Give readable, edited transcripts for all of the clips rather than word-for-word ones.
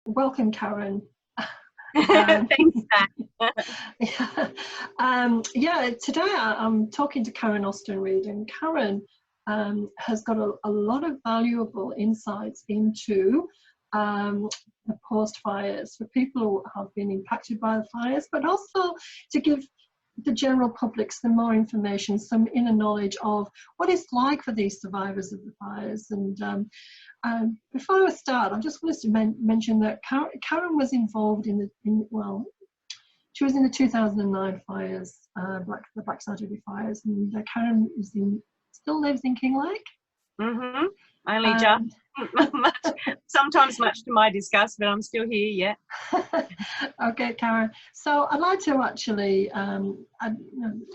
Welcome, Karen. Thanks, Pat. Yeah, today I'm talking to Karen Ostenried, and Karen has got a lot of valuable insights into the post fires for people who have been impacted by the fires, but also to give the general public some more information, some inner knowledge of what it's like for these survivors of the fires. And before I start, I just wanted to mention that Karen was involved she was in the 2009 fires, the Black Saturday fires, and Karen still lives in Kinglake. Mm-hmm. Only just. Sometimes much to my disgust, but I'm still here, yeah. Okay, Karen. So I'd like to actually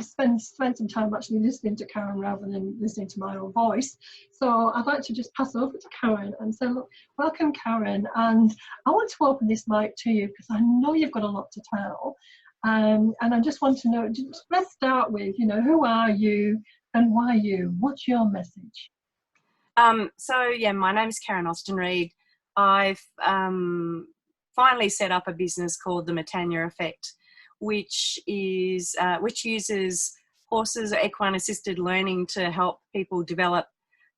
spend some time actually listening to Karen rather than listening to my own voice. So I'd like to just pass over to Karen and say, look, welcome, Karen. And I want to open this mic to you because I know you've got a lot to tell. And I just want to know, let's start with, who are you and why you? What's your message? My name's Karen Ostenried. I've finally set up a business called the Matanya Effect, which uses horses or equine assisted learning to help people develop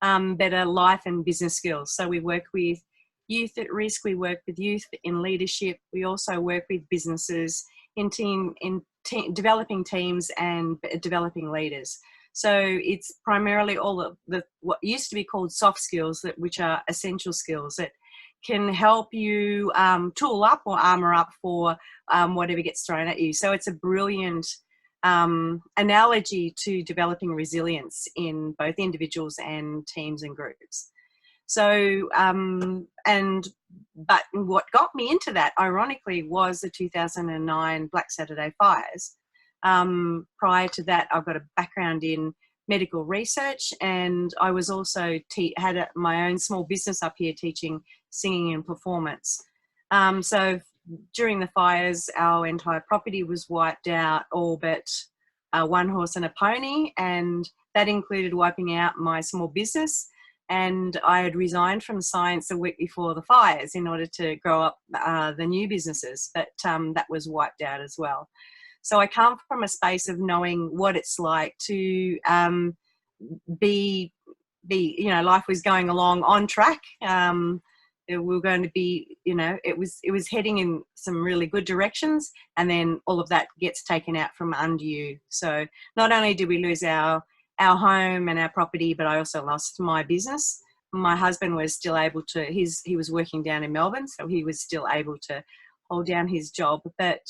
better life and business skills. So we work with youth at risk, we work with youth in leadership, we also work with businesses in developing teams and developing leaders. So it's primarily all of what used to be called soft skills, which are essential skills that can help you tool up or armor up for whatever gets thrown at you. So it's a brilliant analogy to developing resilience in both individuals and teams and groups. So, but what got me into that, ironically, was the 2009 Black Saturday fires. Prior to that, I've got a background in medical research, and I was also had my own small business up here teaching singing and performance. So during the fires, our entire property was wiped out, all but one horse and a pony, and that included wiping out my small business. And I had resigned from science a week before the fires in order to grow up the new businesses, but that was wiped out as well. So I come from a space of knowing what it's like to life was going along on track. We were going to be, it was heading in some really good directions, and then all of that gets taken out from under you. So not only did we lose our home and our property, but I also lost my business. My husband was still able to, he was working down in Melbourne, so he was still able to hold down his job. But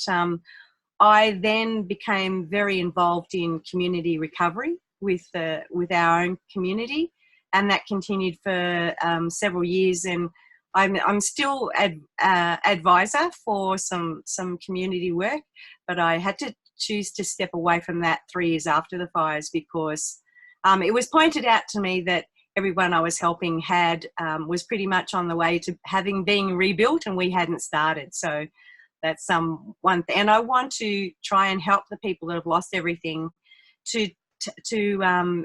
I then became very involved in community recovery with our own community, and that continued for several years. And I'm still advisor for some community work, but I had to choose to step away from that 3 years after the fires because it was pointed out to me that everyone I was helping was pretty much on the way to being rebuilt, and we hadn't started. So that's one thing. And I want to try and help the people that have lost everything to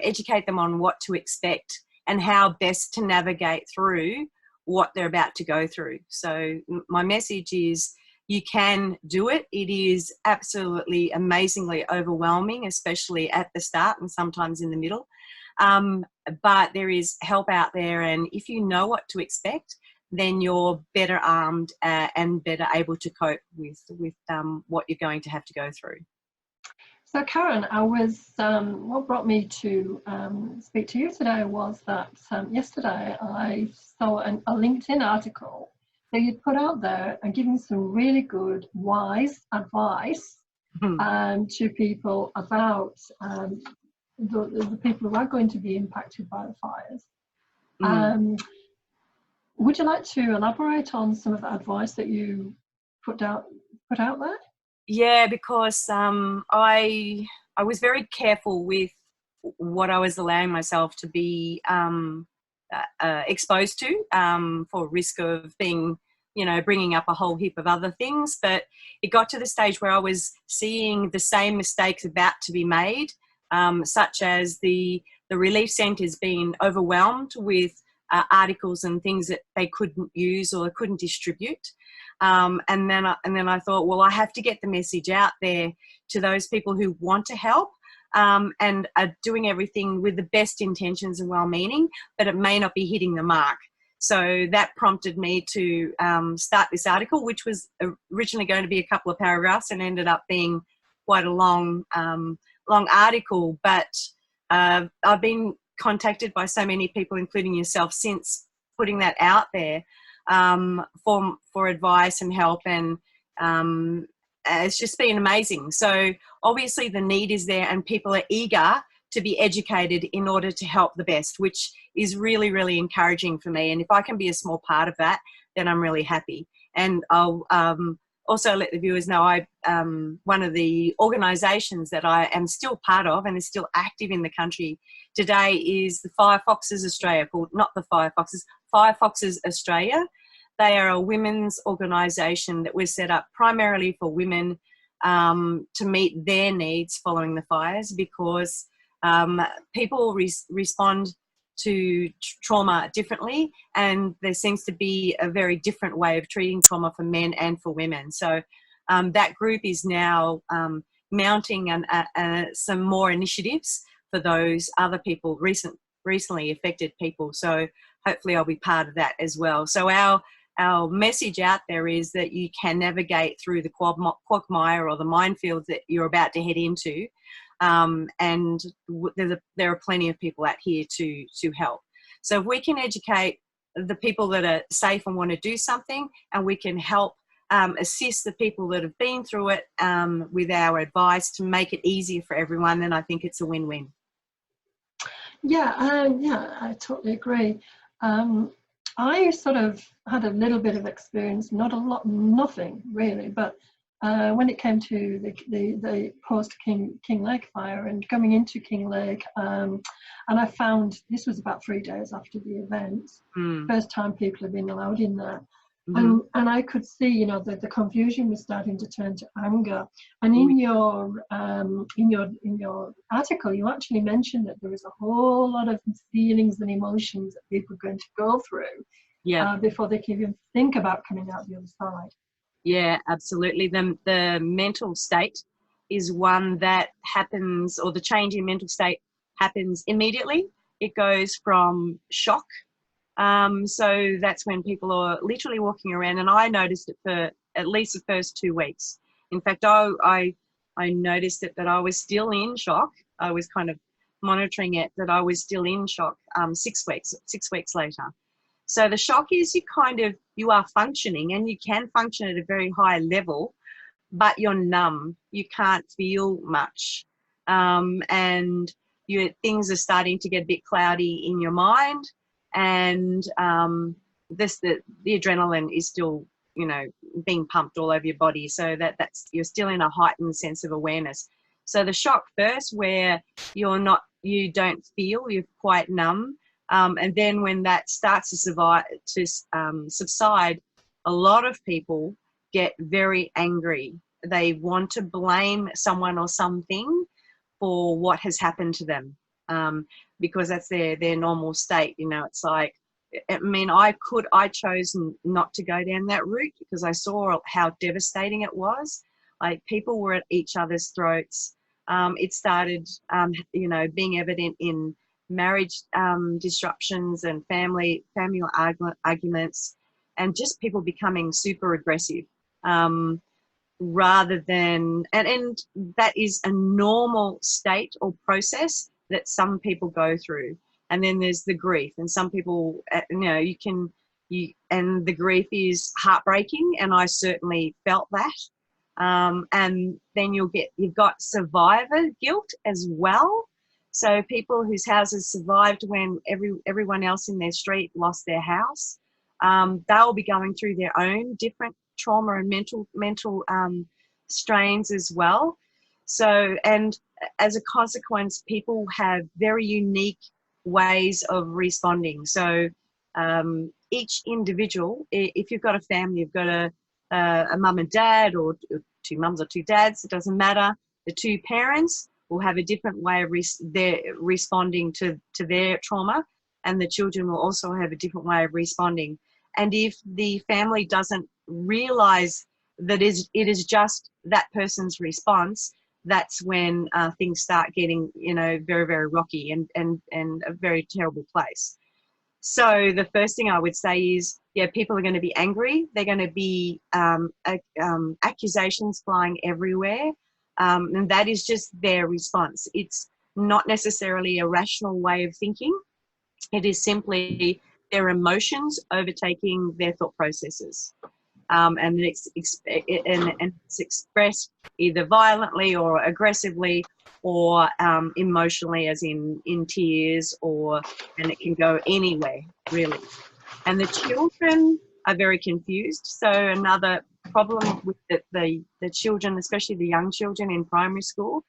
educate them on what to expect and how best to navigate through what they're about to go through. So my message is you can do it. It is absolutely amazingly overwhelming, especially at the start and sometimes in the middle. But there is help out there, and if you know what to expect, then you're better armed and better able to cope with what you're going to have to go through. So Karen, what brought me to speak to you today was that yesterday I saw a LinkedIn article that you'd put out there and giving some really good, wise advice to people about the people who are going to be impacted by the fires. Would you like to elaborate on some of the advice that you put out there? Yeah, because I was very careful with what I was allowing myself to be exposed to for risk of being, bringing up a whole heap of other things. But it got to the stage where I was seeing the same mistakes about to be made, such as the relief centres being overwhelmed with articles and things that they couldn't use or couldn't distribute. And then I thought, well, I have to get the message out there to those people who want to help, and are doing everything with the best intentions and well-meaning, but it may not be hitting the mark. So that prompted me to start this article, which was originally going to be a couple of paragraphs and ended up being quite a long article. But I've been contacted by so many people, including yourself, since putting that out there, for advice and help, and it's just been amazing. So obviously the need is there, and people are eager to be educated in order to help the best, which is really, really encouraging for me. And if I can be a small part of that, then I'm really happy. And I'll also let the viewers know one of the organisations that I am still part of and is still active in the country today is the Firefoxes Australia, called not the Firefoxes, Firefoxes Australia. They are a women's organisation that was set up primarily for women to meet their needs following the fires, because people respond to trauma differently, and there seems to be a very different way of treating trauma for men and for women. So that group is now mounting some more initiatives for those other people, recently affected people. So hopefully I'll be part of that as well. So our message out there is that you can navigate through the quagmire or the minefields that you're about to head into. And there are plenty of out here to help. So if we can educate the people that are safe and want to do something, and we can help assist the people that have been through it with our advice to make it easier for everyone, then I think it's a win-win. Yeah, I totally agree. I sort of had a little bit of experience, not a lot, nothing really, but when it came to the post King Lake fire and coming into King Lake, and I found this was about 3 days after the event, first time people have been allowed in there. And I could see, you know, the confusion was starting to turn to anger. And in your article, you actually mentioned that there was a whole lot of feelings and emotions that people are going to go through before they can even think about coming out the other side. Yeah, absolutely. The mental state is one that happens, or the change in mental state happens immediately. It goes from shock. So that's when people are literally walking around, and I noticed it for at least the first 2 weeks. In fact, I noticed it that I was still in shock. I was kind of monitoring it, that I was still in shock 6 weeks later. So the shock is you are functioning, and you can function at a very high level, but you're numb. You can't feel much. And things are starting to get a bit cloudy in your mind. And the adrenaline is still, you know, being pumped all over your body. So that's you're still in a heightened sense of awareness. So the shock first, where you don't feel, you're quite numb. And then when that starts to subside, a lot of people get very angry. They want to blame someone or something for what has happened to them, because that's their normal state. You know, it's like, I mean, I chose not to go down that route because I saw how devastating it was. Like, people were at each other's throats. It started, you know, being evident in marriage disruptions and family arguments, and just people becoming super aggressive, rather than, and that is a normal state or process that some people go through. And then there's the grief, and some people, you know, and the grief is heartbreaking, and I certainly felt that. And then you've got survivor guilt as well. So people whose houses survived when everyone else in their street lost their house, they'll be going through their own different trauma and mental strains as well. So, and as a consequence, people have very unique ways of responding. So each individual, if you've got a family, you've got a mum and dad, or 2 mums or 2 dads, it doesn't matter. The 2 parents will have a different way of responding to their trauma, and the children will also have a different way of responding. And if the family doesn't realize that it is just that person's response, that's when things start getting, very, very rocky and a very terrible place. So the first thing I would say is, yeah, people are going to be angry. They're going to be accusations flying everywhere. And that is just their response. It's not necessarily a rational way of thinking. It is simply their emotions overtaking their thought processes. And it's expressed either violently or aggressively, or emotionally, as in tears, and it can go anywhere, really. And the children are very confused. So another problem with the children, especially the young children in primary school,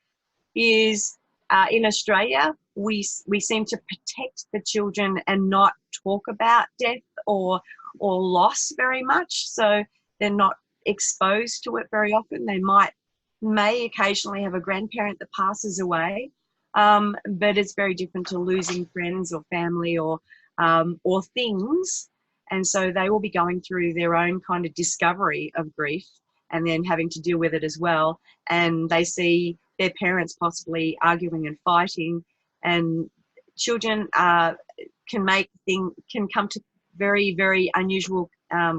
is in Australia, we seem to protect the children and not talk about death or loss very much. So they're not exposed to it very often. They may occasionally have a grandparent that passes away, but it's very different to losing friends or family or things. And so they will be going through their own kind of discovery of grief and then having to deal with it as well. And they see their parents possibly arguing and fighting, and children can come to very, very unusual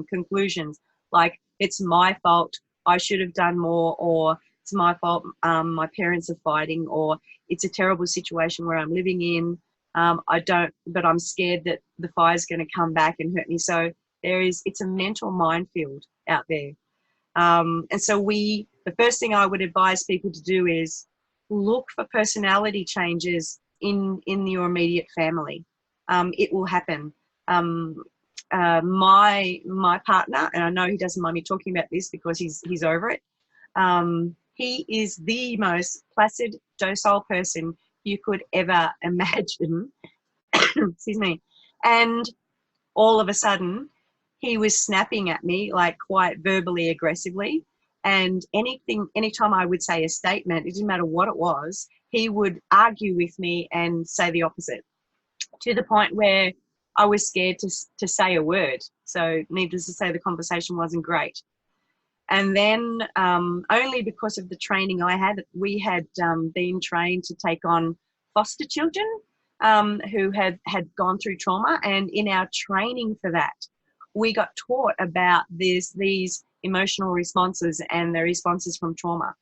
conclusions, like, it's my fault, I should have done more, or it's my fault, my parents are fighting, or it's a terrible situation where I'm living in, but I'm scared that the fire's going to come back and hurt me. So it's a mental minefield out there. And so the first thing I would advise people to do is look for personality changes in your immediate family. It will happen. My partner, and I know he doesn't mind me talking about this because he's over it. He is the most placid, docile person you could ever imagine. Excuse me. And all of a sudden, he was snapping at me, like, quite verbally aggressively. And anytime I would say a statement, it didn't matter what it was, he would argue with me and say the opposite, to the point where I was scared to say a word. So needless to say, the conversation wasn't great. And then only because of the training we had been trained to take on foster children who had gone through trauma. And in our training for that, we got taught about these emotional responses and the responses from trauma.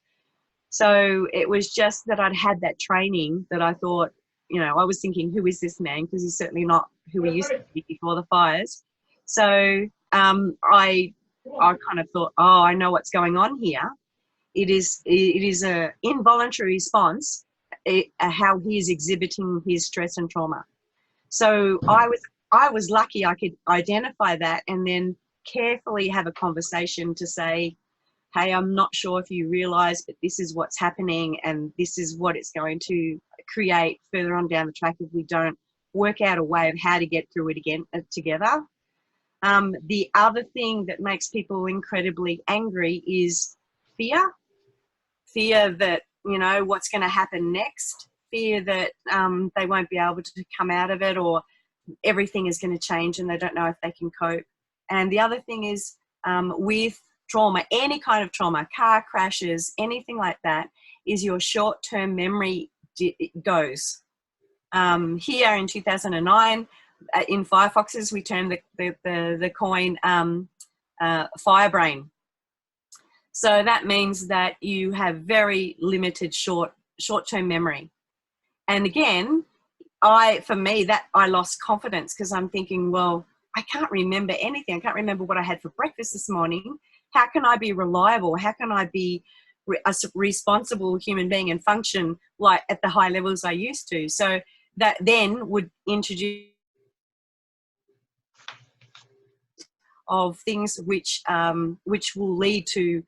So it was just that I'd had that training that I thought, I was thinking, who is this man? Because he's certainly not who he used to be before the fires. So I kind of thought, oh, I know what's going on here. It is a involuntary response, how he is exhibiting his stress and trauma. So I was lucky I could identify that and then carefully have a conversation to say, hey, I'm not sure if you realise, but this is what's happening and this is what it's going to create further on down the track if we don't work out a way of how to get through it again together. The other thing that makes people incredibly angry is fear. Fear that, what's going to happen next. Fear that they won't be able to come out of it, or everything is going to change and they don't know if they can cope. And the other thing is with trauma, any kind of trauma, car crashes, anything like that, is your short-term memory goes. Here in 2009, in Firefoxes, we termed the coin fire brain. So that means that you have very limited short-term memory. And again, I lost confidence because I'm thinking, well, I can't remember anything. I can't remember what I had for breakfast this morning. How can I be reliable? How can I be a responsible human being and function like at the high levels I used to? So that then would introduce of things which will lead to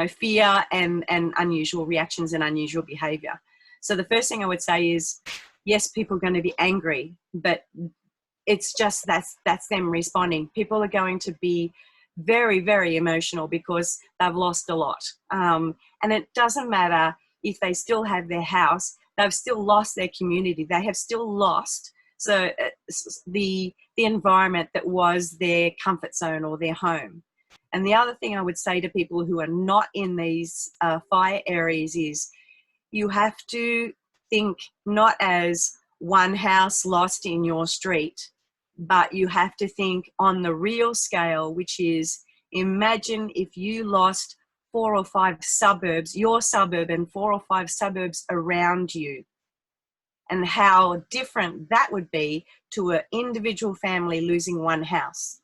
fear and unusual reactions and unusual behavior. So the first thing I would say is, yes, people are going to be angry, but it's just that's them responding. People are going to be very, very emotional because they've lost a lot. And it doesn't matter if they still have their house, they've still lost their community. They have still lost So the environment that was their comfort zone or their home. And the other thing I would say to people who are not in these fire areas is you have to think not as one house lost in your street, but you have to think on the real scale, which is imagine if you lost 4 or 5 suburbs, your suburb and 4 or 5 suburbs around you, and how different that would be to an individual family losing one house.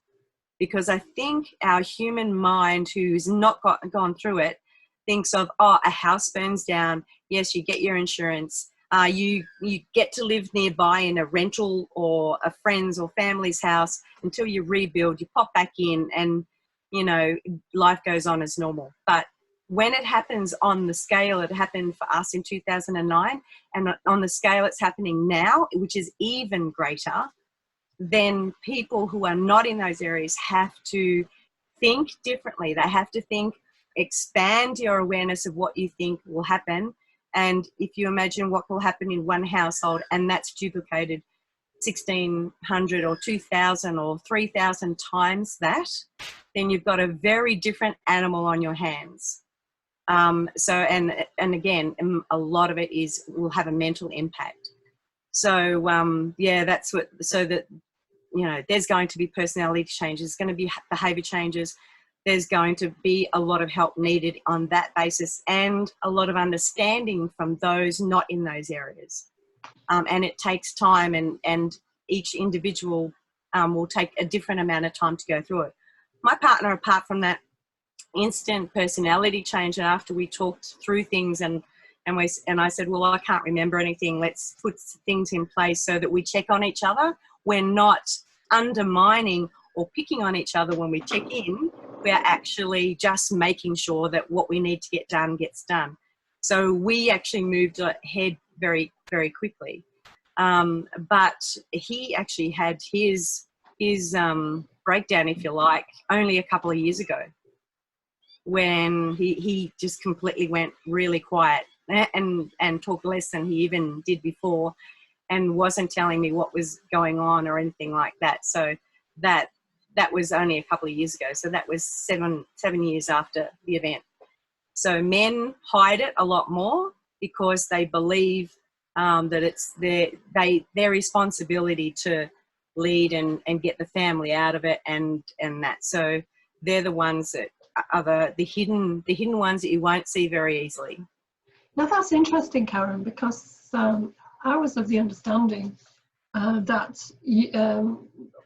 Because I think our human mind, who's not gone through it, thinks of, oh, a house burns down. Yes, you get your insurance. You get to live nearby in a rental or a friend's or family's house until you rebuild. You pop back in and, you know, life goes on as normal. But when it happens on the scale it happened for us in 2009, and on the scale it's happening now, which is even greater, then people who are not in those areas have to think differently. They have to think, expand your awareness of what you think will happen. And if you imagine what will happen in one household and that's duplicated 1,600 or 2,000 or 3,000 times that, then you've got a very different animal on your hands. And again, a lot of it will have a mental impact. So, yeah, that's what, so that, you know, there's going to be personality changes, there's going to be behavior changes, there's going to be a lot of help needed on that basis, and a lot of understanding from those not in those areas. And it takes time, and each individual will take a different amount of time to go through it. My partner, apart from that instant personality change, and after we talked through things and I said, well, I can't remember anything. Let's put things in place so that we check on each other. We're not undermining or picking on each other when we check in. We're actually just making sure that what we need to get done gets done. So we actually moved ahead very, very quickly. But he actually had his breakdown, if you like, only a couple of years ago, when he just completely went really quiet and talked less than he even did before, and wasn't telling me what was going on or anything like that. So that was only a couple of years ago. So that was seven years after the event. So men hide it a lot more because they believe that it's their responsibility to lead and get the family out of it and that. So they're the ones that are the hidden ones that you won't see very easily. Now that's interesting, Karen, because I was of the understanding that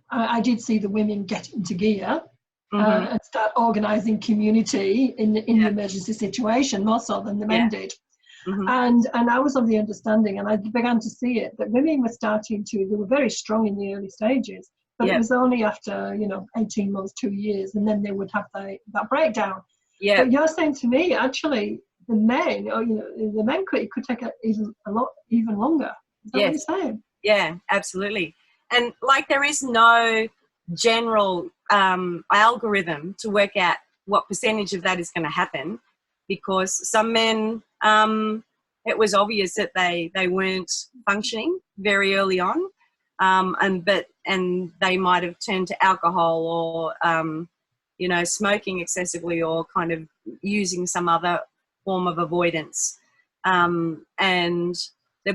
I did see the women get into gear and start organising community in the emergency situation, more so than the men did. And I was of the understanding, and I began to see it, that women were starting to, they were very strong in the early stages, but it was only after, 18 months, 2 years, and then they would have that breakdown. But you're saying to me, actually, the men, it could take even longer. Is that what you're saying? Yeah, absolutely. And like, there is no general algorithm to work out what percentage of that is going to happen, because some men, it was obvious that they weren't functioning very early on, and they might have turned to alcohol or smoking excessively, or kind of using some other form of avoidance,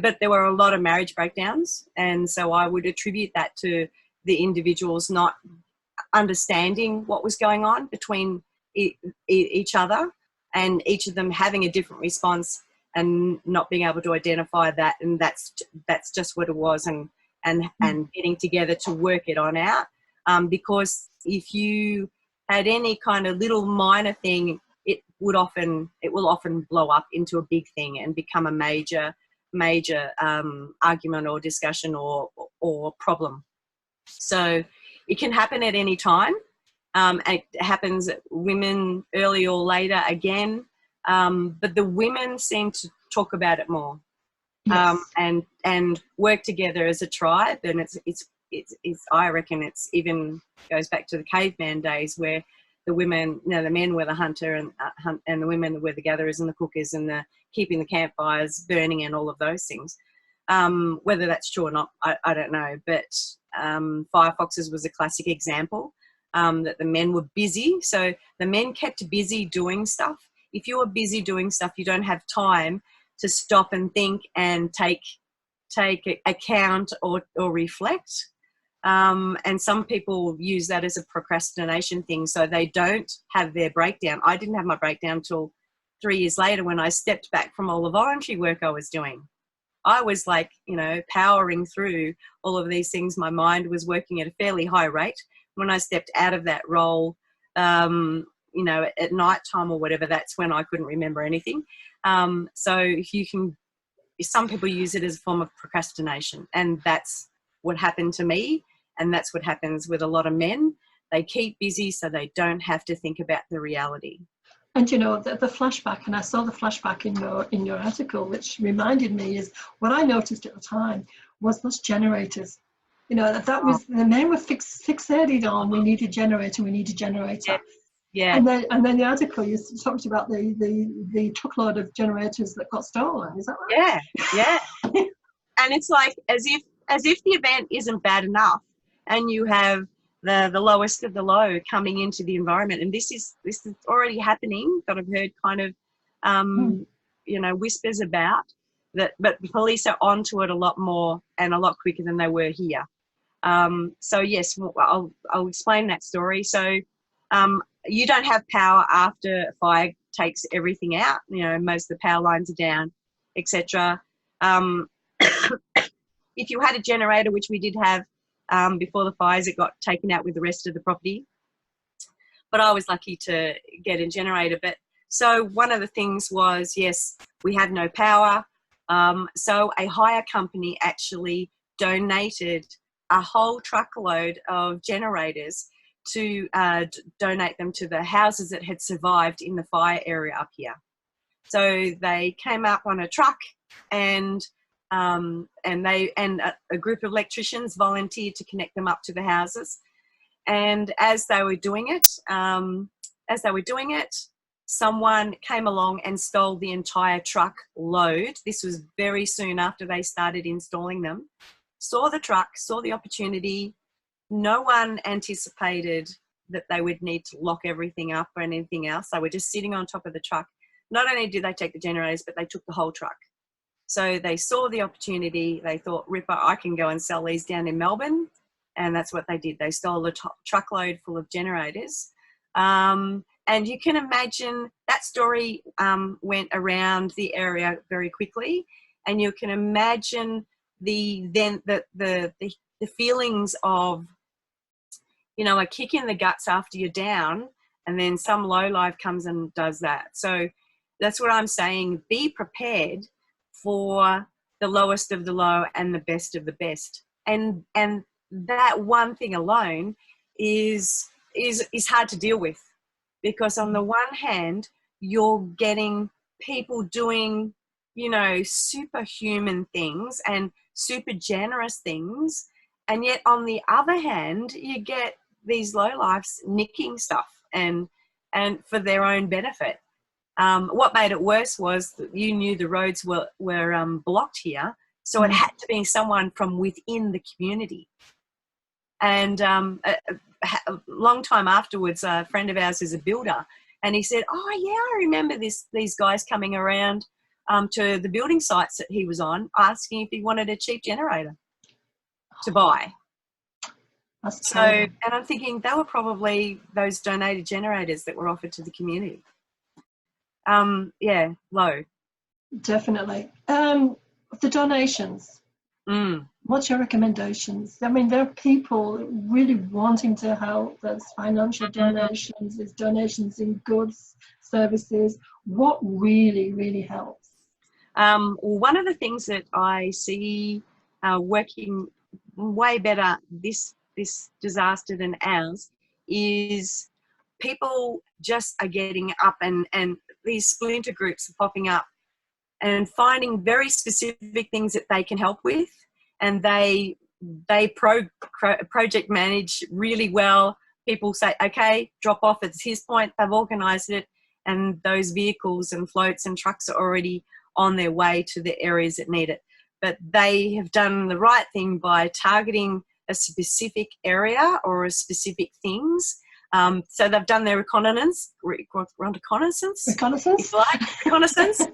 but there were a lot of marriage breakdowns, and so I would attribute that to the individuals not understanding what was going on between each other, and each of them having a different response and not being able to identify that, and that's just what it was, and getting together to work it on out, because if you had any kind of little minor thing, it will often blow up into a big thing and become a major argument or discussion or problem. So it can happen at any time. It happens women early or later again, but the women seem to talk about it more, and work together as a tribe. And it's I reckon it's even goes back to the caveman days, where the women, the men were the hunter and the women were the gatherers and the cookers and the keeping the campfires burning and all of those things. Whether that's true or not, I don't know. But Firefoxes was a classic example, that the men were busy. So the men kept busy doing stuff. If you are busy doing stuff, you don't have time to stop and think and take account or reflect. And some people use that as a procrastination thing, so they don't have their breakdown. I didn't have my breakdown till 3 years later when I stepped back from all the voluntary work I was doing. I was like, powering through all of these things. My mind was working at a fairly high rate. When I stepped out of that role, at night time or whatever, that's when I couldn't remember anything. So some people use it as a form of procrastination, and that's what happened to me, and that's what happens with a lot of men. They keep busy so they don't have to think about the reality. And the flashback, and I saw the flashback in your article, which reminded me is what I noticed at the time was those generators. That was the men were fixated on we need a generator. Yeah. And then the article you talked about the truckload of generators that got stolen. Is that right? Yeah. And it's like as if the event isn't bad enough, and you have the lowest of the low coming into the environment, and this is already happening that I've heard kind of whispers about that, but the police are onto it a lot more and a lot quicker than they were here. So yes, I'll explain that story. So you don't have power after fire takes everything out. Most of the power lines are down, etc. If you had a generator, which we did have before the fires, it got taken out with the rest of the property. But I was lucky to get a generator. But so one of the things was, yes, we had no power. So a hire company actually donated a whole truckload of generators to donate them to the houses that had survived in the fire area up here. So they came up on a truck, and a group of electricians volunteered to connect them up to the houses. And as they were doing it, someone came along and stole the entire truck load. This was very soon after they started installing them. Saw the truck, saw the opportunity. No one anticipated that they would need to lock everything up or anything else. They were just sitting on top of the truck. Not only did they take the generators, but they took the whole truck. So they saw the opportunity. They thought, Ripper, I can go and sell these down in Melbourne. And that's what they did. They stole a truckload full of generators. And you can imagine that story went around the area very quickly. And you can imagine the feelings of, a kick in the guts after you're down, and then some lowlife comes and does that. So that's what I'm saying. Be prepared for the lowest of the low and the best of the best. And that one thing alone is hard to deal with, because on the one hand, you're getting people doing, superhuman things and super generous things. And yet on the other hand, you get these lowlifes nicking stuff and for their own benefit. What made it worse was that you knew the roads were blocked here. So it had to be someone from within the community. And a long time afterwards, a friend of ours is a builder, and he said, oh yeah, I remember these guys coming around to the building sites that he was on, asking if he wanted a cheap generator to buy. So, and I'm thinking they were probably those donated generators that were offered to the community. Low. Definitely. The donations. What's your recommendations? I mean, there are people really wanting to help. There's financial donations, there's donations in goods, services. What really, really helps? One of the things that I see working way better this disaster than ours is people just are getting up and these splinter groups are popping up and finding very specific things that they can help with, and they project manage really well. People say, okay, drop off at his point. They've organised it, and those vehicles and floats and trucks are already on their way to the areas that need it. but they have done the right thing by targeting a specific area or a specific things. So they've done their reconnaissance, if you like, reconnaissance,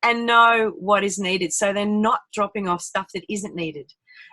and know what is needed. So they're not dropping off stuff that isn't needed.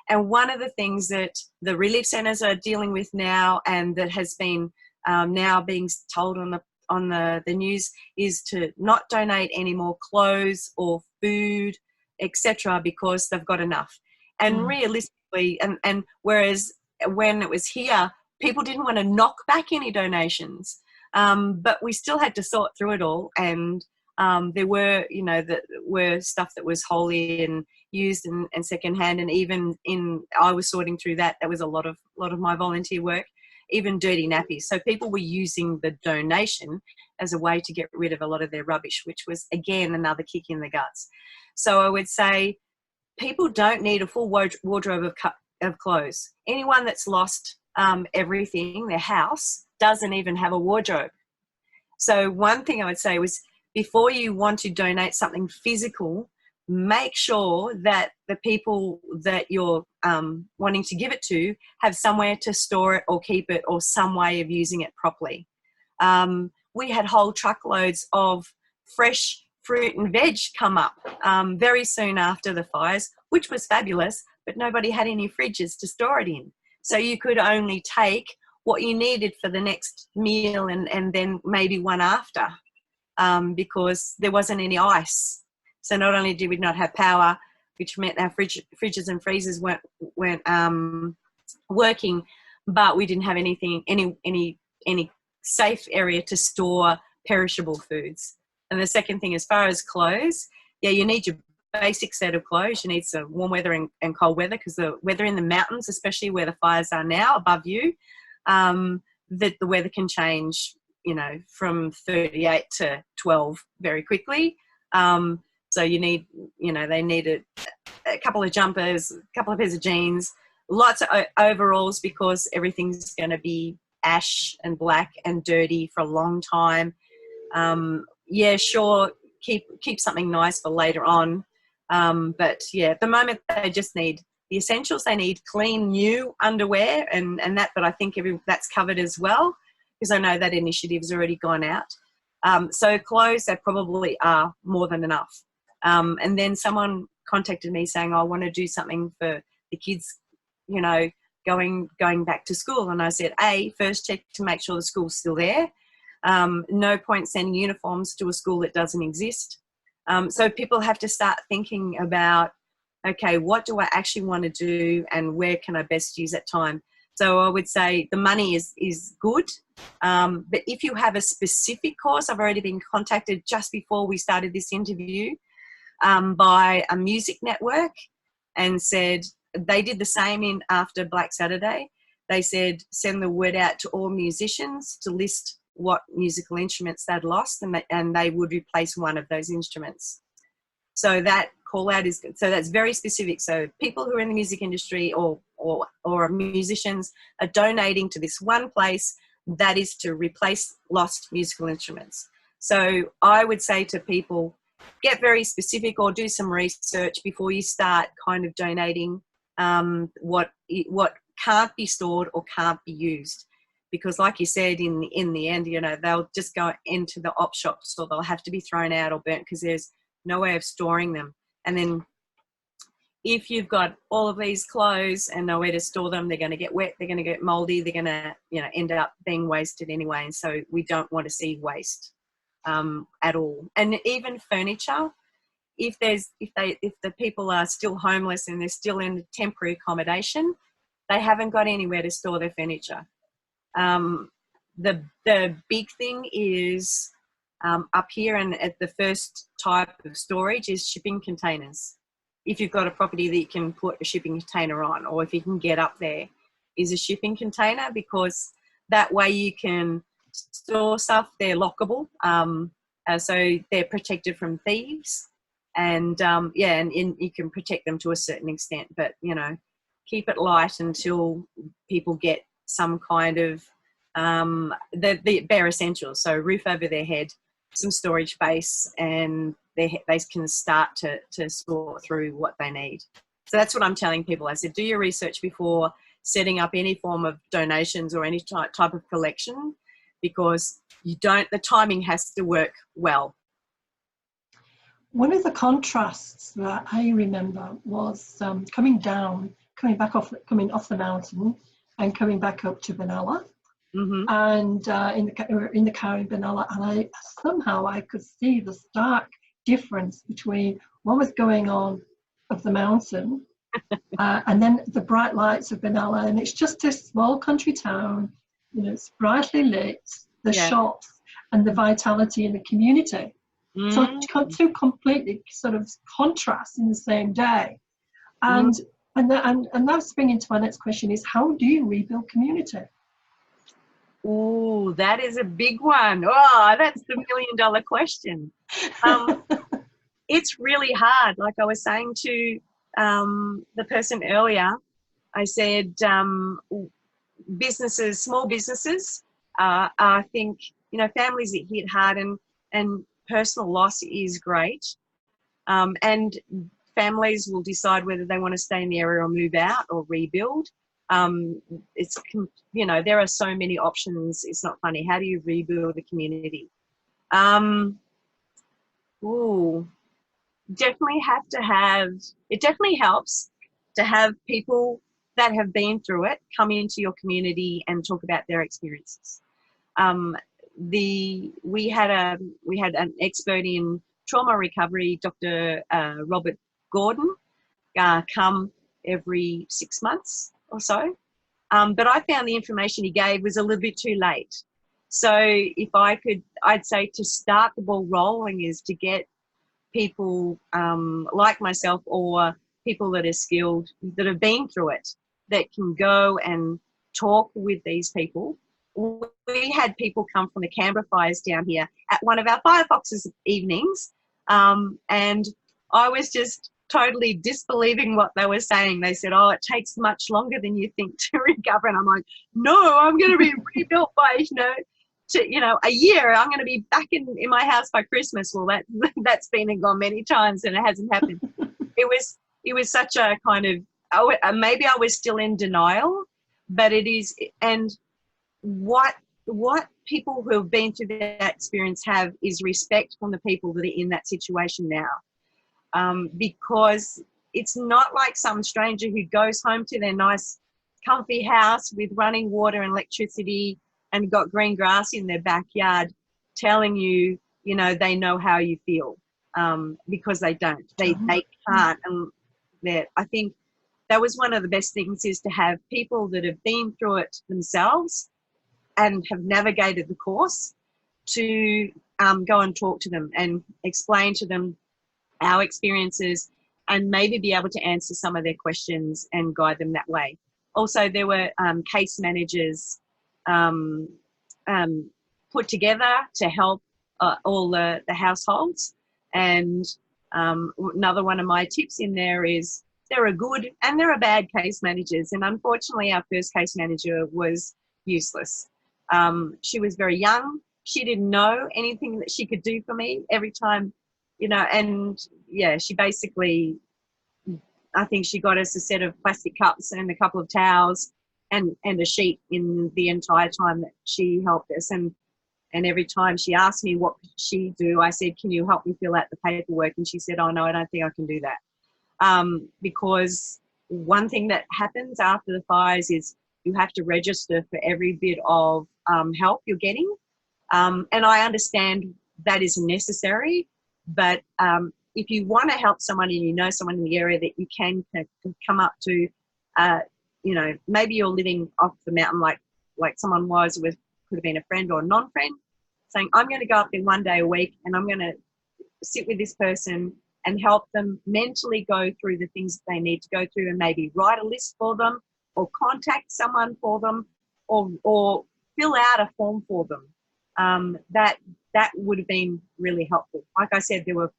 And one of the things that the relief centres are dealing with now, and that has been now being told on the news, is to not donate any more clothes or food, etc., because they've got enough. And realistically, and whereas when it was here, people didn't want to knock back any donations, but we still had to sort through it all. And there were, that were stuff that was wholly and used and secondhand, and even I was sorting through that. That was a lot of my volunteer work. Even dirty nappies. So people were using the donation as a way to get rid of a lot of their rubbish, which was, again, another kick in the guts. So I would say people don't need a full wardrobe of clothes. Anyone that's lost everything, their house, doesn't even have a wardrobe. So one thing I would say was, before you want to donate something physical, make sure that the people that you're wanting to give it to have somewhere to store it or keep it, or some way of using it properly. We had whole truckloads of fresh fruit and veg come up very soon after the fires, which was fabulous, but nobody had any fridges to store it in. So you could only take what you needed for the next meal and then maybe one after, because there wasn't any ice. So not only did we not have power, which meant our fridges and freezers weren't working, but we didn't have any safe area to store perishable foods. And the second thing, as far as clothes, you need your basic set of clothes. You need some warm weather and cold weather, because the weather in the mountains, especially where the fires are now above you, that the weather can change, from 38 to 12 very quickly. So you need, they need a couple of jumpers, a couple of pairs of jeans, lots of overalls, because everything's going to be ash and black and dirty for a long time. Sure, keep something nice for later on. But at the moment they just need the essentials. They need clean, new underwear and that, but I think that's covered as well, because I know that initiative's already gone out. So clothes, they probably are more than enough. And then someone contacted me saying, I want to do something for the kids, going back to school. And I said, first check to make sure the school's still there. No point sending uniforms to a school that doesn't exist. So people have to start thinking about, okay, what do I actually want to do, and where can I best use that time? So I would say the money is good. But if you have a specific cause, I've already been contacted just before we started this interview by a music network, and said they did the same after Black Saturday. They said send the word out to all musicians to list what musical instruments they'd lost, and they would replace one of those instruments. So that call out that's very specific. So people who are in the music industry or are musicians are donating to this one place that is to replace lost musical instruments. So I would say to people, get very specific, or do some research before you start kind of donating what can't be stored or can't be used. Because like you said, in the end, they'll just go into the op shops, or they'll have to be thrown out or burnt, because there's no way of storing them. And then if you've got all of these clothes and nowhere to store them, they're going to get wet, they're going to get moldy, they're going to end up being wasted anyway. And so we don't want to see waste at all. And even furniture, if the people are still homeless and they're still in temporary accommodation, they haven't got anywhere to store their furniture. The big thing is up here, and at the first type of storage is shipping containers. If you've got a property that you can put a shipping container on, or if you can get up there, is a shipping container, because that way you can store stuff. They're lockable, so they're protected from thieves, and you can protect them to a certain extent. But keep it light until people get some kind of the bare essentials. So roof over their head, some storage space, and they can start to sort through what they need. So that's what I'm telling people. I said, do your research before setting up any form of donations or any type of collection, because the timing has to work well. One of the contrasts that I remember was coming off the mountain and coming back up to Benalla. Mm-hmm. And in the car in Benalla, and I could see the stark difference between what was going on up the mountain and then the bright lights of Benalla. And it's just a small country town, you know, it's brightly lit, the shops and the vitality in the community. So two completely sort of contrasts in the same day. And that's bringing to my next question is, how do you rebuild community? Oh, that is a big one. Oh, that's the $1 million question. It's really hard. Like I was saying to the person earlier, I said businesses, small businesses, I think, you know, families that hit hard and personal loss is great. And families will decide whether they want to stay in the area or move out or rebuild. It's, you know, there are so many options. It's not funny. How do you rebuild a community? It definitely helps to have people that have been through it come into your community and talk about their experiences. We had an expert in trauma recovery, Dr. Robert Gordon, come every 6 months or so. But I found the information he gave was a little bit too late. So if I'd say to start the ball rolling is to get people like myself or people that are skilled, that have been through it, that can go and talk with these people. We had people come from the Canberra fires down here at one of our Firefoxes evenings, and I was just totally disbelieving what they were saying. They said, oh, it takes much longer than you think to recover. And I'm like, no, I'm going to be rebuilt by, a year. I'm going to be back in my house by Christmas. Well, that's been and gone many times and it hasn't happened. It was such a kind of, maybe I was still in denial, but it is, and what people who have been through that experience have is respect from the people that are in that situation now. Because it's not like some stranger who goes home to their nice comfy house with running water and electricity and got green grass in their backyard telling you, they know how you feel, because they don't. They can't. And I think that was one of the best things, is to have people that have been through it themselves and have navigated the course to go and talk to them and explain to them our experiences and maybe be able to answer some of their questions and guide them that way. Also, there were case managers put together to help all the households. And another one of my tips in there is there are good and there are bad case managers. And unfortunately, our first case manager was useless. She was very young. She didn't know anything that she could do for me every time, she basically, I think she got us a set of plastic cups and a couple of towels and a sheet in the entire time that she helped us. And every time she asked me what could she do, I said, can you help me fill out the paperwork? And she said, oh, no, I don't think I can do that. Because one thing that happens after the fires is you have to register for every bit of help you're getting. And I understand that is necessary, but if you want to help someone and you know someone in the area that you can come up to, maybe you're living off the mountain like someone could have been a friend or a non-friend, saying, I'm going to go up there one day a week and I'm going to sit with this person and help them mentally go through the things that they need to go through, and maybe write a list for them or contact someone for them or fill out a form for them. That would have been really helpful. Like I said, there were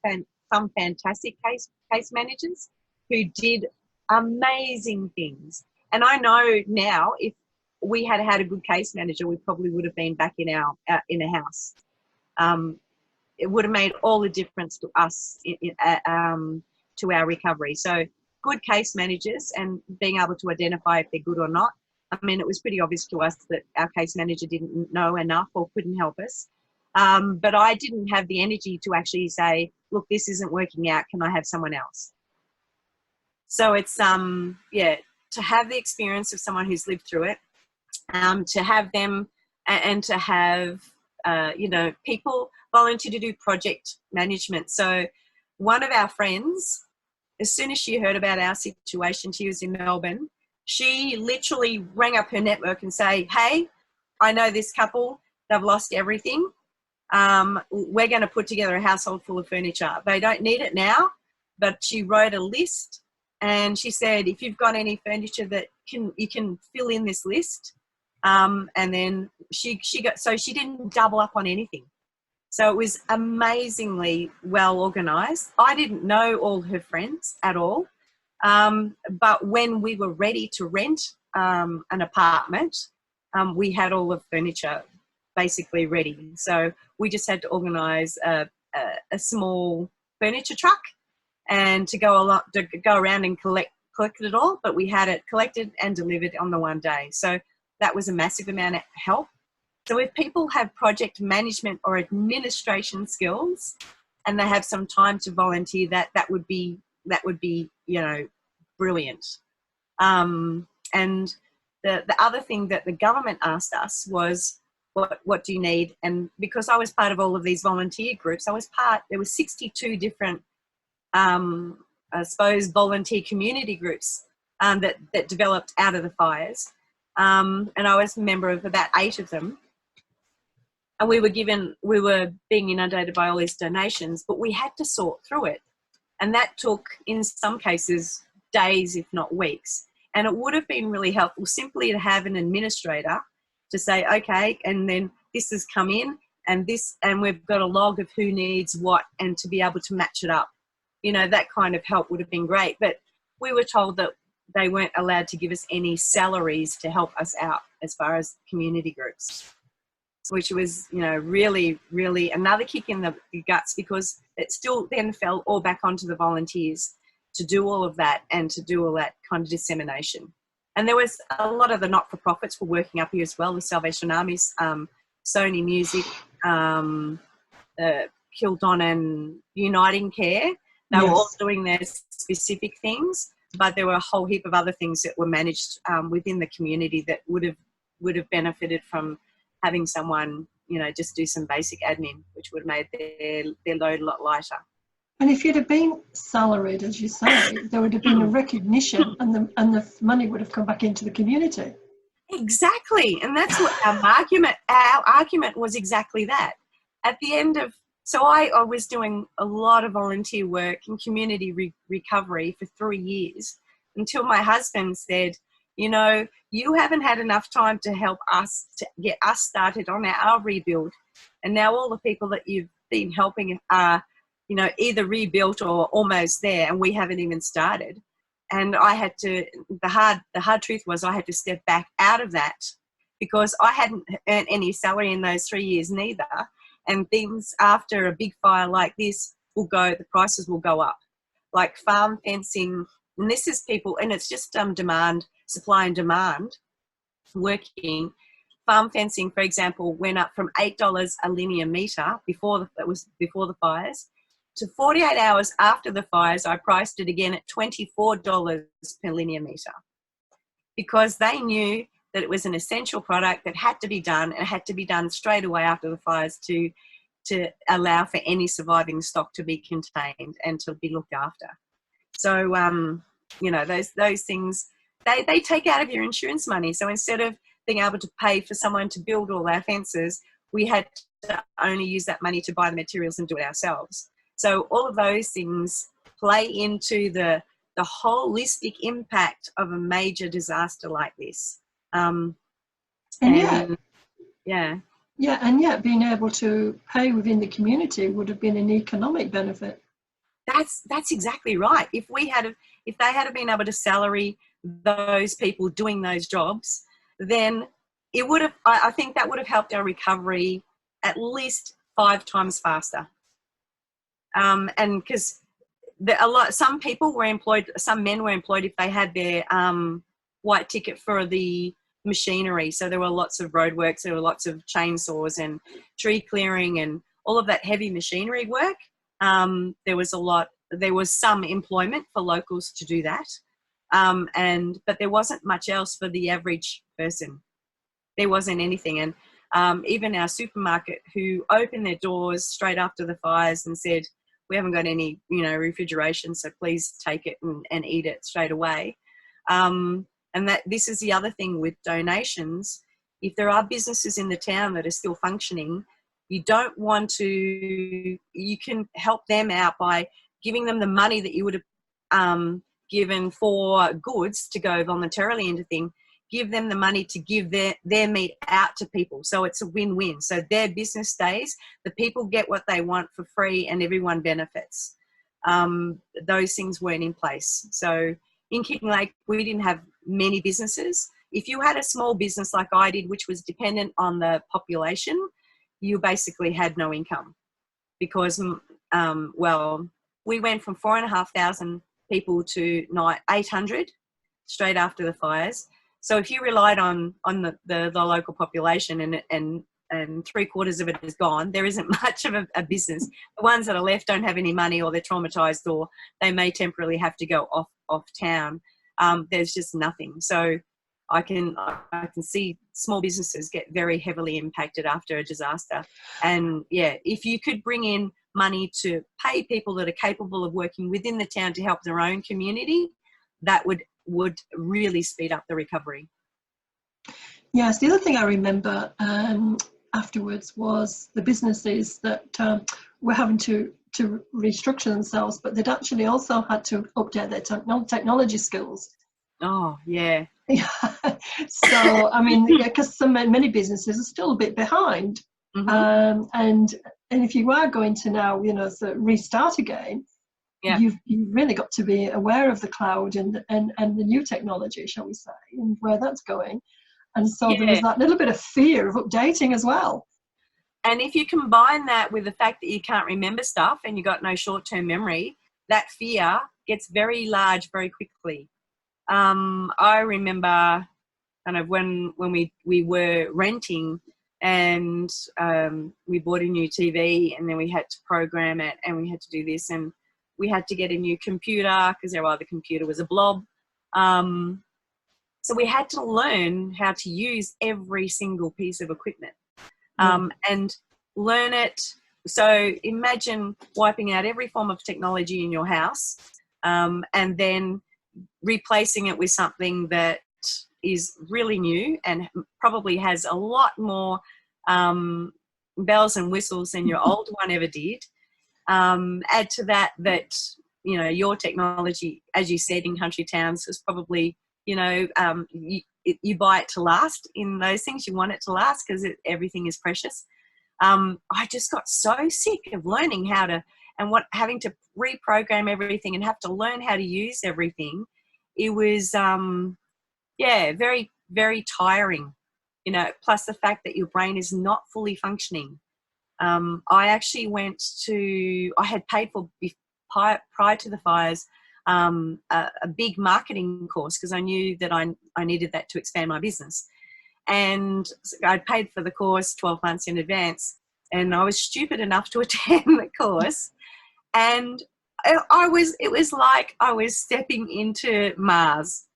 some fantastic case managers who did amazing things. And I know now, if we had a good case manager, we probably would have been back in a house. it would have made all the difference to us to our recovery. So good case managers and being able to identify if they're good or not. I mean, it was pretty obvious to us that our case manager didn't know enough or couldn't help us. But I didn't have the energy to actually say, look, this isn't working out. Can I have someone else? So it's, to have the experience of someone who's lived through it, to have them and to have, people volunteer to do project management. So one of our friends, as soon as she heard about our situation, she was in Melbourne, she literally rang up her network and say, hey, I know this couple, they've lost everything. We're going to put together a household full of furniture. They don't need it now, but she wrote a list and she said, if you've got any furniture that you can fill in this list. And then she didn't double up on anything. So it was amazingly well organised. I didn't know all her friends at all. But when we were ready to rent an apartment, we had all the furniture basically ready. So we just had to organise a small furniture truck and to go around and collect it all. But we had it collected and delivered on the one day. So that was a massive amount of help. So if people have project management or administration skills and they have some time to volunteer, that would be brilliant. And the other thing that the government asked us was, what do you need? And because I was part of all of these volunteer groups, there were 62 different, I suppose, volunteer community groups that developed out of the fires. And I was a member of about 8 of them. And we were being inundated by all these donations, but we had to sort through it. And that took, in some cases, days, if not weeks. And it would have been really helpful simply to have an administrator to say, okay, and then this has come in and we've got a log of who needs what, and to be able to match it up. That kind of help would have been great. But we were told that they weren't allowed to give us any salaries to help us out as far as community groups, which was, really, really another kick in the guts, because it still then fell all back onto the volunteers to do all of that and to do all that kind of dissemination. And there was a lot of the not-for-profits were working up here as well, the Salvation Armies, Sony Music, Kildon and Uniting Care. They were all doing their specific things, but there were a whole heap of other things that were managed within the community that would have benefited from having someone, just do some basic admin, which would have made their load a lot lighter. And if you'd have been salaried, as you say, there would have been a recognition and the money would have come back into the community. Exactly. And that's what our argument was, exactly that. At the end of, so I was doing a lot of volunteer work in community recovery for 3 years until my husband said, you haven't had enough time to help us to get us started on our rebuild. And now all the people that you've been helping are, either rebuilt or almost there, and we haven't even started. And I had to, the hard truth was I had to step back out of that because I hadn't earned any salary in those 3 years neither. And things after a big fire like this the prices will go up. Like farm fencing, and this is people, and it's just supply and demand working. Farm fencing, for example, went up from $8 a linear metre before the fires, to 48 hours after the fires. I priced it again at $24 per linear metre because they knew that it was an essential product that had to be done, and it had to be done straight away after the fires to allow for any surviving stock to be contained and to be looked after. So, those things, they take out of your insurance money. So instead of being able to pay for someone to build all our fences, we had to only use that money to buy the materials and do it ourselves. So all of those things play into the holistic impact of a major disaster like this. And yet being able to pay within the community would have been an economic benefit. That's exactly right. If they had been able to salary those people doing those jobs, then I think that would have helped our recovery at least 5 times faster. And because some people were employed, some men were employed if they had their white ticket for the machinery. So there were lots of roadworks, there were lots of chainsaws and tree clearing and all of that heavy machinery work. There was some employment for locals to do that. But there wasn't much else for the average person. There wasn't anything. And even our supermarket, who opened their doors straight after the fires and said, we haven't got any, refrigeration, so please take it and eat it straight away. And that this is the other thing with donations. If there are businesses in the town that are still functioning, you can help them out by giving them the money that you would have given for goods to go voluntarily into thing. Give them the money to give their meat out to people. So it's a win-win. So their business stays, the people get what they want for free, and everyone benefits. Those things weren't in place. So in Kinglake, we didn't have many businesses. If you had a small business like I did, which was dependent on the population, you basically had no income because, we went from 4,500 people to 800 straight after the fires. So if you relied on the local population and 3/4 of it is gone, there isn't much of a business. The ones that are left don't have any money, or they're traumatised, or they may temporarily have to go off town. There's just nothing. So I can see small businesses get very heavily impacted after a disaster. And yeah, if you could bring in money to pay people that are capable of working within the town to help their own community, that would really speed up the recovery. Yes, the other thing I remember afterwards was the businesses that were having to restructure themselves, but they'd actually also had to update their technology skills. Oh, yeah. So, I mean, because many businesses are still a bit behind. Mm-hmm. And if you are going to now, restart again, yeah, you've really got to be aware of the cloud and the new technology, shall we say, and where that's going. And so there was that little bit of fear of updating as well. And if you combine that with the fact that you can't remember stuff and you've got no short-term memory, that fear gets very large very quickly. I remember kind of when we were renting and we bought a new TV, and then we had to program it, and we had to do this, and we had to get a new computer because our other computer was a blob. So we had to learn how to use every single piece of equipment and learn it. So imagine wiping out every form of technology in your house and then replacing it with something that is really new and probably has a lot more bells and whistles than your old one ever did. Add to that your technology, as you said, in country towns is probably, you buy it to last. In those things, you want it to last because everything is precious. I just got so sick of learning having to reprogram everything and have to learn how to use everything. It was, very, very tiring, plus the fact that your brain is not fully functioning. I actually I had paid for, prior to the fires, a big marketing course because I knew that I needed that to expand my business. And I'd paid for the course 12 months in advance, and I was stupid enough to attend the course. And it was like I was stepping into Mars.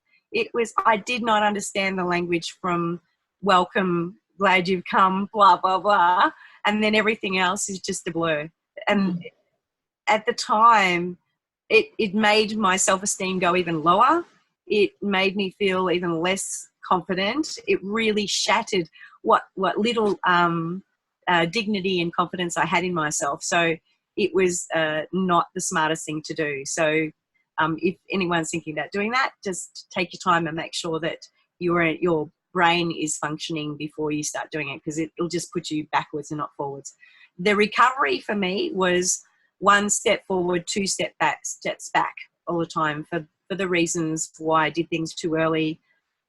I did not understand the language from welcome, glad you've come, blah, blah, blah. And then everything else is just a blur. And at the time, it made my self-esteem go even lower. It made me feel even less confident. It really shattered what little dignity and confidence I had in myself. So it was not the smartest thing to do. So if anyone's thinking about doing that, just take your time and make sure that your brain is functioning before you start doing it, because it'll just put you backwards and not forwards. The recovery for me was one step forward, two steps back all the time for the reasons why I did things too early.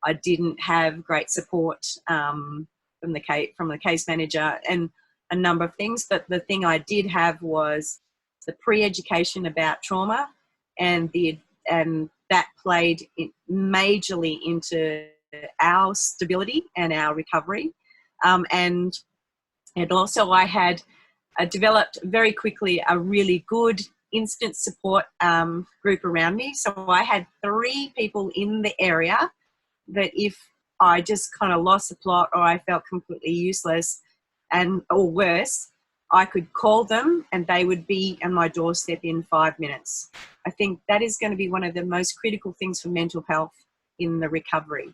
I didn't have great support from the case manager and a number of things. But the thing I did have was the pre-education about trauma, and that played majorly into our stability and our recovery. And also I had developed very quickly a really good instant support group around me. So I had 3 people in the area that if I just kind of lost the plot or I felt completely useless or worse, I could call them and they would be on my doorstep in 5 minutes. I think that is going to be one of the most critical things for mental health in the recovery.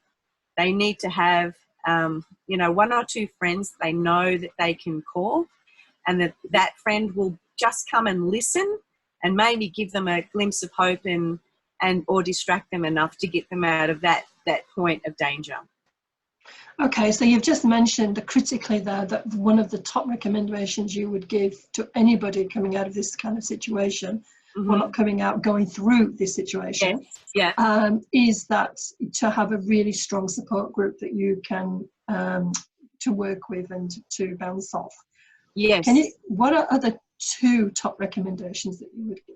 They need to have, 1 or 2 friends they know that they can call, and that friend will just come and listen and maybe give them a glimpse of hope and or distract them enough to get them out of that point of danger. Okay, so you've just mentioned critically there that one of the top recommendations you would give to anybody coming out of this kind of situation, well, not coming out, going through this situation, is that to have a really strong support group that you can to work with and to bounce off. Yes. What are other 2 top recommendations that you would give?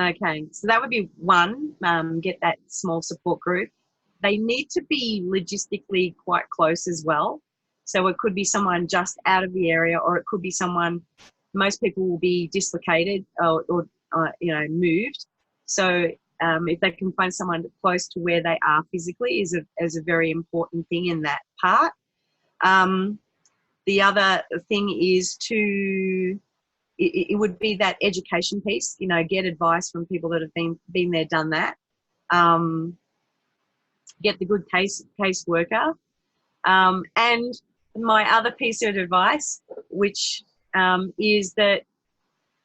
Okay, so that would be 1, get that small support group. They need to be logistically quite close as well. So it could be someone just out of the area, or it could be someone, most people will be dislocated or moved. So if they can find someone close to where they are physically is a very important thing in that part. The other thing is it would be that education piece, get advice from people that have been there, done that. Get the good caseworker. And my other piece of advice, which is that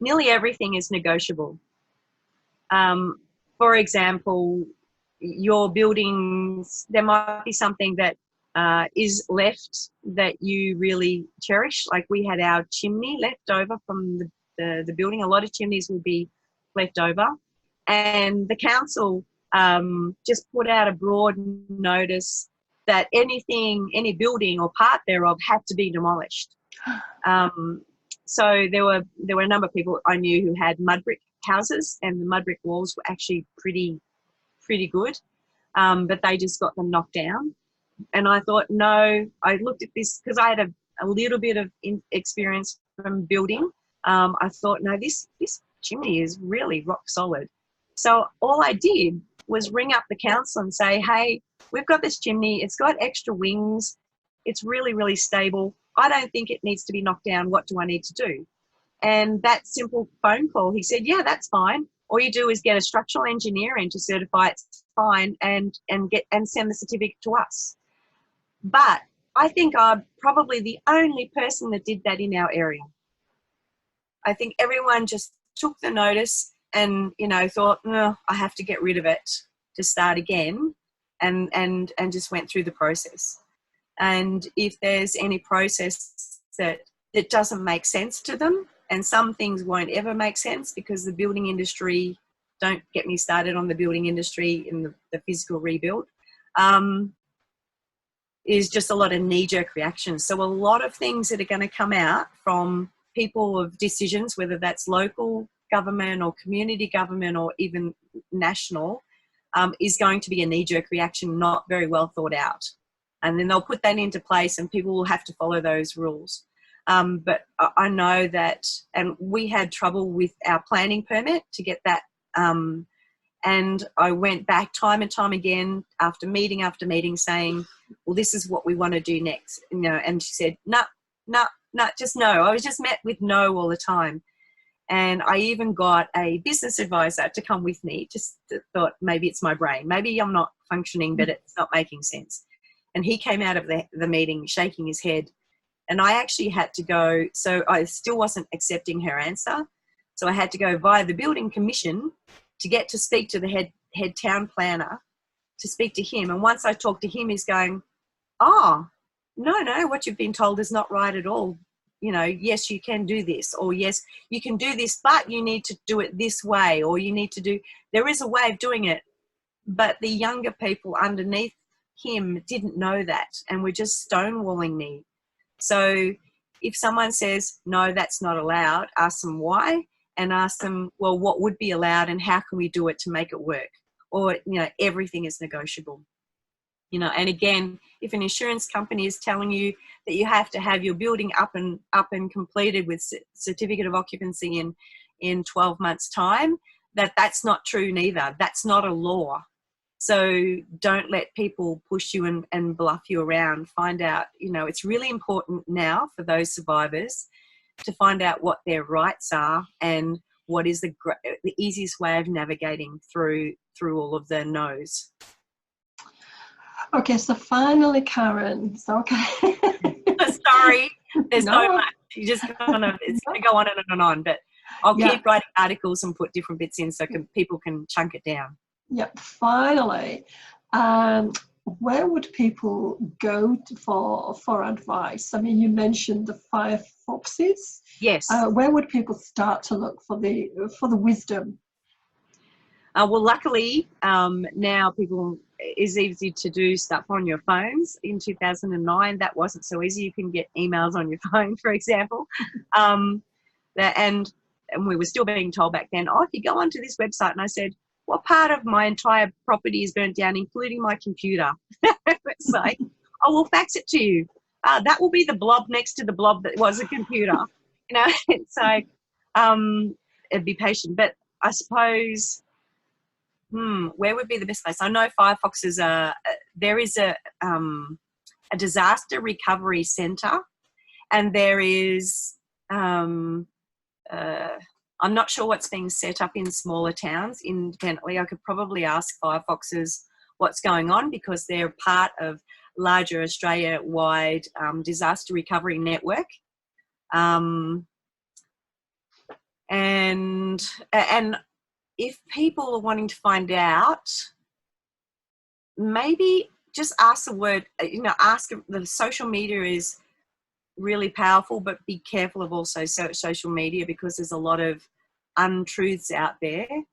nearly everything is negotiable. For example, your buildings, there might be something that is left that you really cherish. Like we had our chimney left over from the building. A lot of chimneys would be left over. And the council just put out a broad notice that any building or part thereof had to be demolished. So there were a number of people I knew who had mud brick houses, and the mud brick walls were actually pretty good, but they just got them knocked down. And I thought, no, I looked at this because I had a little bit of experience from building. I thought, no, this chimney is really rock solid. So all I did was ring up the council and say, hey, we've got this chimney. It's got extra wings. It's really, really stable. I don't think it needs to be knocked down. What do I need to do? And that simple phone call, he said, yeah, that's fine. All you do is get a structural engineer in to certify it's fine and send the certificate to us. But I think I'm probably the only person that did that in our area. I think everyone just took the notice and, thought, no, I have to get rid of it to start again, and just went through the process. And if there's any process that doesn't make sense to them, and some things won't ever make sense because the building industry, don't get me started on the building industry in the physical rebuild, is just a lot of knee-jerk reactions. So a lot of things that are going to come out from people of decisions, whether that's local government or community government or even national, is going to be a knee-jerk reaction, not very well thought out. And then they'll put that into place and people will have to follow those rules. But I know that, and we had trouble with our planning permit to get that. And I went back time and time again after meeting saying, well, this is what we want to do next. And she said, no, just no. I was just met with no all the time. And I even got a business advisor to come with me, just thought maybe it's my brain. Maybe I'm not functioning, but it's not making sense. And he came out of the meeting shaking his head. And I actually had to go, so I still wasn't accepting her answer. So I had to go via the building commission to get to speak to the head town planner, to speak to him. And once I talked to him, he's going, oh, no, what you've been told is not right at all. Yes, you can do this, or yes, you can do this, but you need to do it this way, or there is a way of doing it. But the younger people underneath him didn't know that and were just stonewalling me. So if someone says, no, that's not allowed, ask them why. and ask them, well, what would be allowed and how can we do it to make it work? Or, everything is negotiable. And again, if an insurance company is telling you that you have to have your building up and completed with certificate of occupancy in 12 months time, that's not true neither. That's not a law. So don't let people push you and bluff you around. Find out, it's really important now for those survivors to find out what their rights are and what is the easiest way of navigating through all of the no's. Okay, so finally, Karen, so okay. Sorry, there's No. so much. You just it's going to go on and on, but I'll keep writing articles and put different bits in so people can chunk it down. Yep, finally, where would people go for advice? I mean, you mentioned the firefoxes. Yes. Where would people start to look for the wisdom? Well, luckily, now it's easy to do stuff on your phones. In 2009, that wasn't so easy. You can get emails on your phone, for example. And we were still being told back then, if you go onto this website, and I said, what part of my entire property is burnt down, including my computer? It's like, we'll fax it to you. That will be the blob next to the blob that was a computer. It's like, be patient. But I suppose, where would be the best place? I know Firefoxes there is a disaster recovery centre, and there is, I'm not sure what's being set up in smaller towns independently. I could probably ask Firefoxes what's going on because they're part of larger Australia-wide disaster recovery network. And if people are wanting to find out, maybe just ask the word, ask. The social media is really powerful, but be careful of also social media because there's a lot of untruths out there. I'm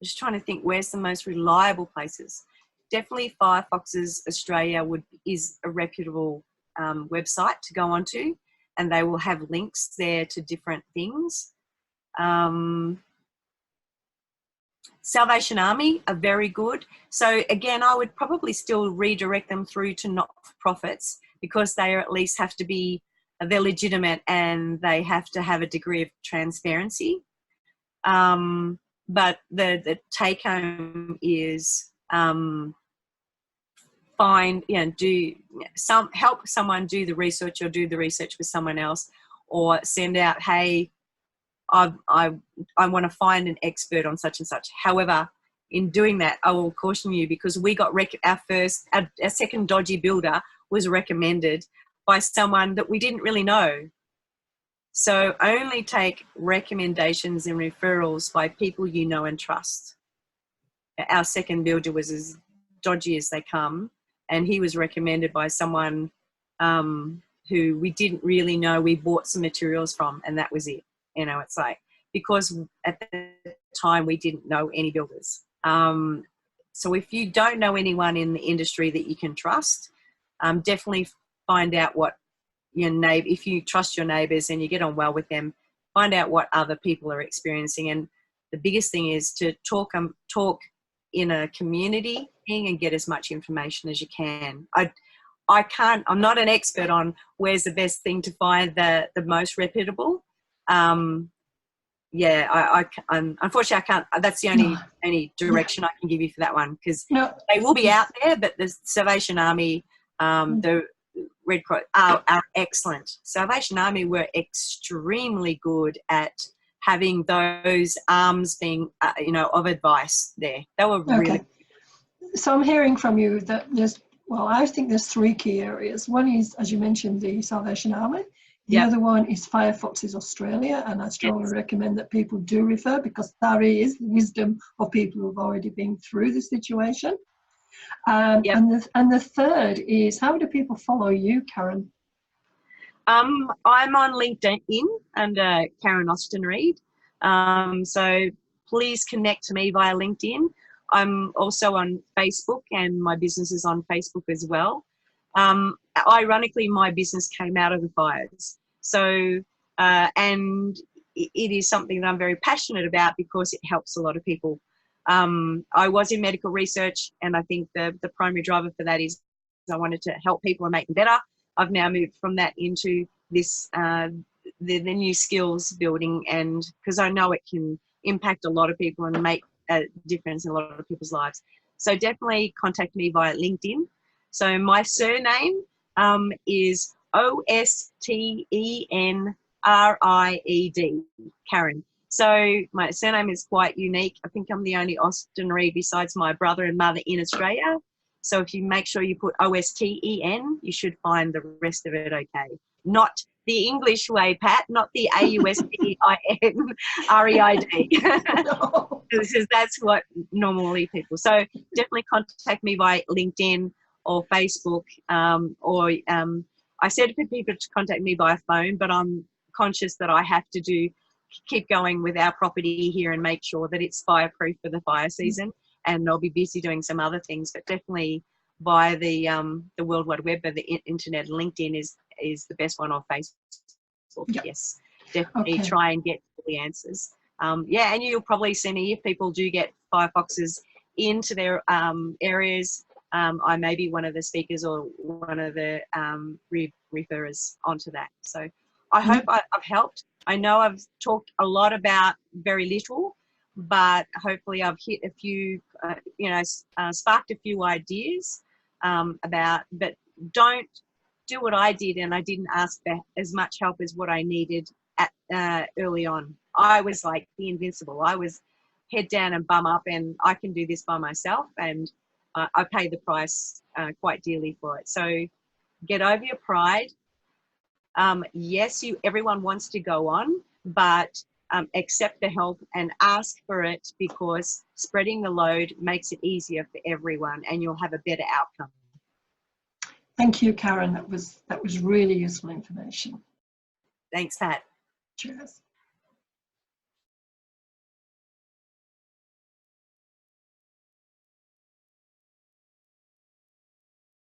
just trying to think where's the most reliable places. Definitely Firefoxes Australia is a reputable website to go onto, and they will have links there to different things. Salvation Army are very good. So again, I would probably still redirect them through to not-for-profits because they at least have to be, they're legitimate and they have to have a degree of transparency. But the take home is help someone do the research or do the research with someone else, or send out, hey, I want to find an expert on such and such. However, in doing that, I will caution you because we got our second dodgy builder was recommended by someone that we didn't really know. So only take recommendations and referrals by people you know and trust. Our second builder was as dodgy as they come, and he was recommended by someone who we didn't really know. We bought some materials from, and that was it. It's like, because at the time we didn't know any builders. So if you don't know anyone in the industry that you can trust, definitely find out what your neighbor, if you trust your neighbors and you get on well with them, find out what other people are experiencing. And the biggest thing is to talk in a community thing and get as much information as you can. I'm not an expert on where's the best thing to find the most reputable. Unfortunately I can't, that's the only direction I can give you for that one, because they will be out there, but the Salvation Army, the Red Cross are excellent. Salvation Army were extremely good at having those arms being, of advice there. They were really good. So I'm hearing from you that I think there's three key areas. One is, as you mentioned, the Salvation Army. The other one is Firefoxes Australia, and I strongly recommend that people do refer, because that is the wisdom of people who've already been through the situation. And the third is, how do people follow you, Karen? I'm on LinkedIn under Karen Ostenried. So please connect to me via LinkedIn. I'm also on Facebook, and my business is on Facebook as well. Ironically, my business came out of the fires. So, and it is something that I'm very passionate about because it helps a lot of people. I was in medical research, and I think the primary driver for that is I wanted to help people and make them better. I've now moved from that into this the new skills building, and because I know it can impact a lot of people and make a difference in a lot of people's lives. So definitely contact me via LinkedIn. So my surname is Ostenried, Karen. So my surname is quite unique. I think I'm the only Ostenried besides my brother and mother in Australia. So if you make sure you put Osten, you should find the rest of it okay. Not the English way, Pat, not the Austenried. No. Because that's what normally people. So definitely contact me via LinkedIn or Facebook, or I said for people to contact me by phone, but I'm conscious that I have to keep going with our property here and make sure that it's fireproof for the fire season. And I'll be busy doing some other things, but definitely via the World Wide Web or the internet. LinkedIn is the best one, or Facebook. Yep. Yes, definitely try and get the answers. Yeah, and you'll probably see me if people do get firefoxes into their areas. I may be one of the speakers or one of the referrers onto that. So I hope I've helped. I know I've talked a lot about very little, but hopefully I've hit a few, sparked a few ideas but don't do what I did, and I didn't ask for as much help as what I needed early on. I was like the invincible. I was head down and bum up, and I can do this by myself, and I pay the price quite dearly for it. So get over your pride. Yes, everyone wants to go on, but accept the help and ask for it, because spreading the load makes it easier for everyone, and you'll have a better outcome. Thank you, Karen. That was really useful information. Thanks, Pat. Cheers.